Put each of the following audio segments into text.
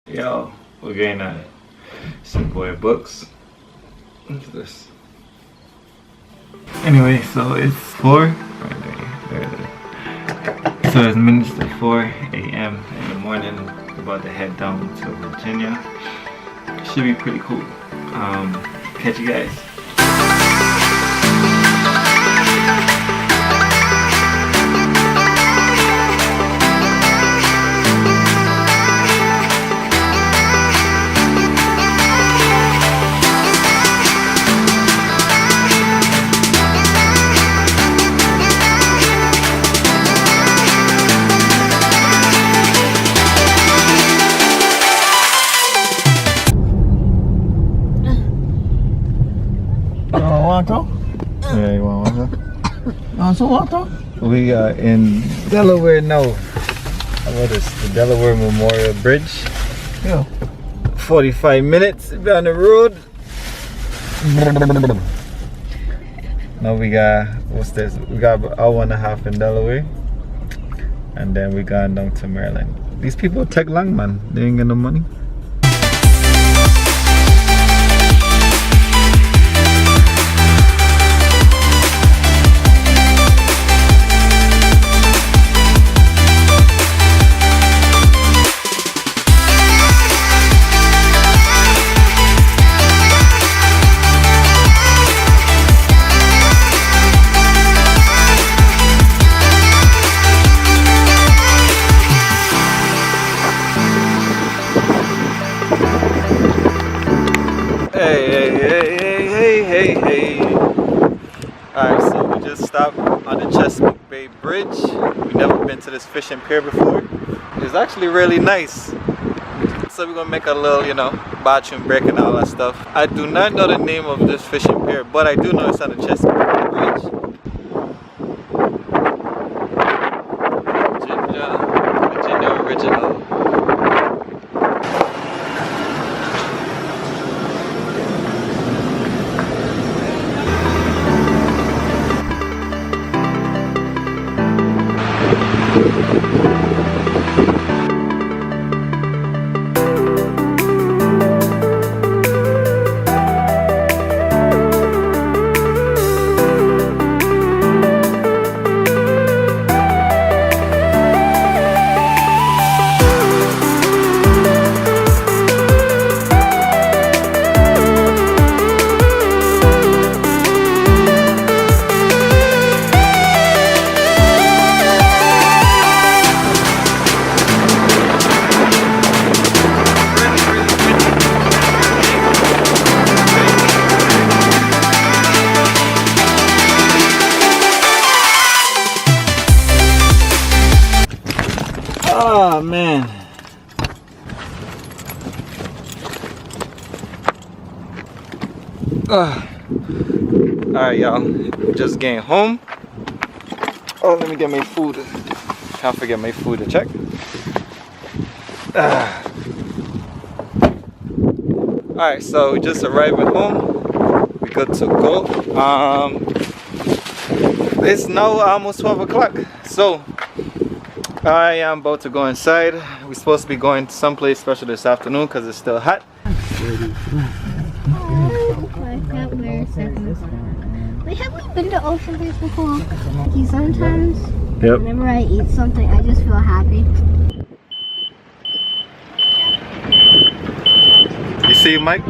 Yo, we're getting at some boy books. Look at this. Anyway, so it's 4. Right there. So it's minutes to 4 a.m. in the morning. We're about to head down to Virginia. Should be pretty cool. Catch you guys. Yeah, you want water? We are in Delaware now. What is the Delaware Memorial Bridge? Yeah. 45 minutes down the road. Now we got, what's this? We got an hour and a half in Delaware. And then we gone down to Maryland. These people take long, man. They ain't got no money. Hey. Alright, so we just stopped on the Chesapeake Bay Bridge. We've never been to this fishing pier before. It's actually really nice. So we're gonna make a little, bathroom break and all that stuff. I do not know the name of this fishing pier, but I do know it's on the Chesapeake Bay Bridge. Virginia original. Oh man. Alright y'all, just getting home. Oh, let me get my food. Can't forget my food to check. Alright, so we just arrived at home. We good to go. It's now almost 12 o'clock. So I am about to go inside. We're supposed to be going to someplace special this afternoon because it's still hot. Wait, have we been to Ocean Breeze before? Like, sometimes, yep. Whenever I eat something, I just feel happy. You see Mike?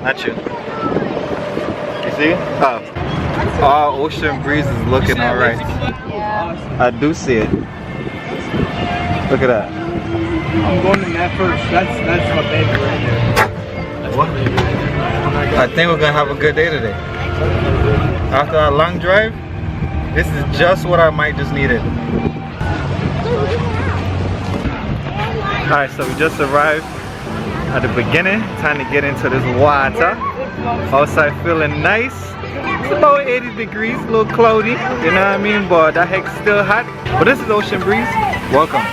Not you. You see? Oh. Ocean Breeze is looking alright. I do see it. Look at that. I'm going in that first. That's my baby right there. What? I think we're gonna have a good day today. After our long drive, this is just what I might just needed. Alright, so we just arrived at the beginning. Time to get into this water. Outside feeling nice. It's about 80 degrees, a little cloudy, you know what I mean? But that heck's still hot. But this is Ocean Breeze. Welcome.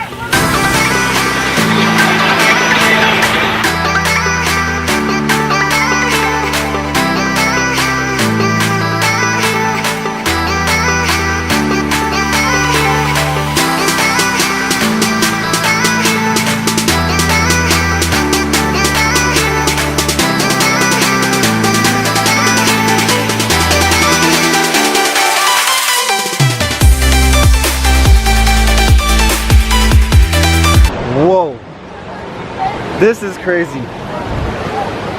This is crazy.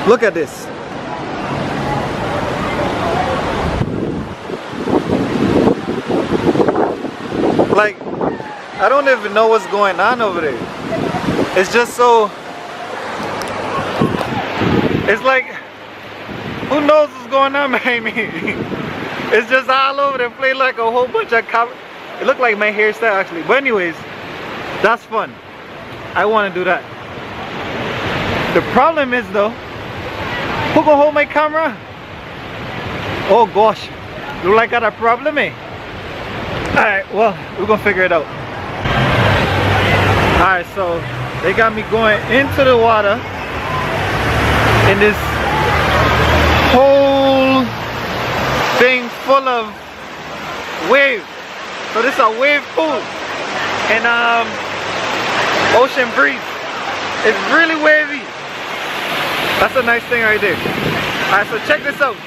Look at this. Like, I don't even know what's going on over there. It's just so, it's like, who knows what's going on behind me? It's just all over the place, like a whole bunch of cover. It looked like my hairstyle actually. But anyways, that's fun. I want to do that. The problem is though, who gonna hold my camera? Oh gosh, look like I got a problem, eh? Alright, well, we're gonna figure it out. Alright, so they got me going into the water in this whole thing full of waves. So this is a wave pool and ocean breeze. It's really wavy. That's a nice thing right there. Alright, so check this out.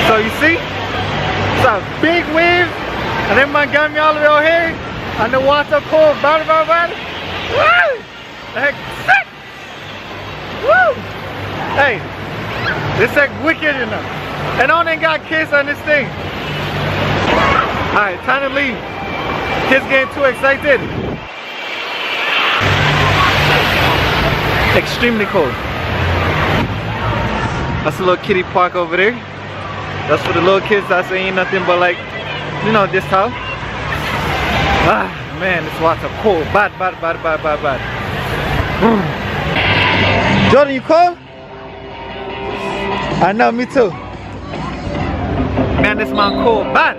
So you see, it's a big wave, and then man got me all the way over here, and the water cold, bad. Woo! The heck, sick! Woo! Hey, this heck wicked enough. And I ain't got kids on this thing. Alright, time to leave. Kids getting too excited. Extremely cold. That's a little kiddie park over there. That's for the little kids that's ain't nothing but like, you know, this how. Ah, man, this water cold. Bad. Jordan, you cold? I know, me too. Man, this man cold. Bad.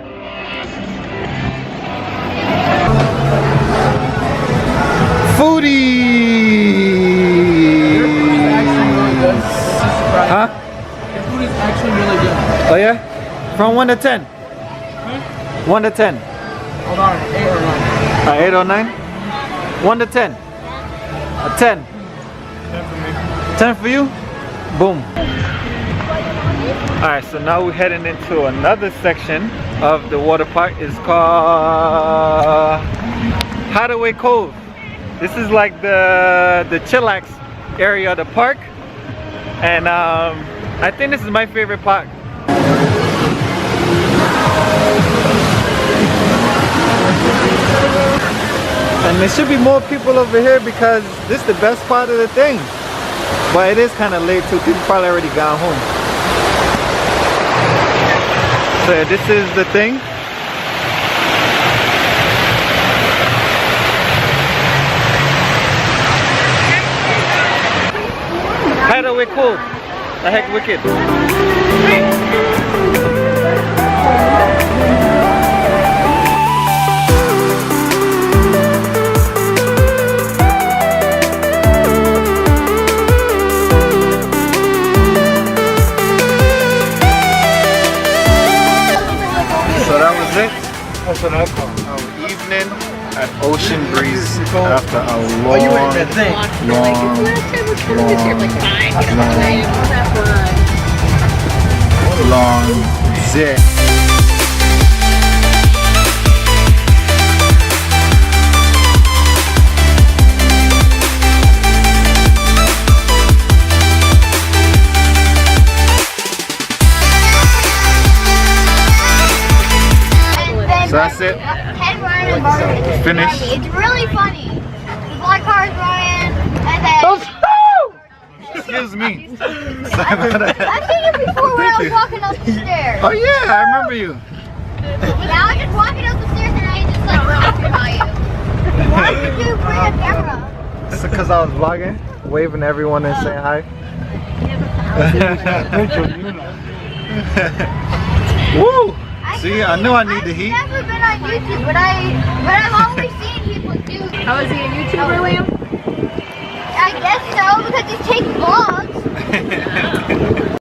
Foodie. Huh? The food is actually really good. Oh yeah? From 1 to 10? 1 to 10. Hold on, 8 or 9. 8 or 9? 1 to 10. A 10. 10 for me. 10 for you? Boom. Alright, so now we're heading into another section of the water park. It's called Hideaway Cove. This is like the chillax area of the park. And I think this is my favorite park. And there should be more people over here because this is the best part of the thing. But it is kind of late too. People probably already gone home. So yeah, this is the thing. Hideaway Cove. The heck wicked. That's what I call it. Our evening at Ocean Breeze after a long, Oh, you were in that thing. long day. So that's it. Finish. It's really funny. The black cars running, and then. Excuse me. I've seen you before when I was walking up the stairs. Oh yeah, I remember you. Yeah, I was just walking up the stairs and I just like talking about you. Why did you bring a camera? It's because I was vlogging, waving at everyone and saying hi. Woo! See, I knew I need the heat. I've never been on YouTube, but I've always seen people do. How is he a YouTuber, Liam? I guess so, because he's taking vlogs.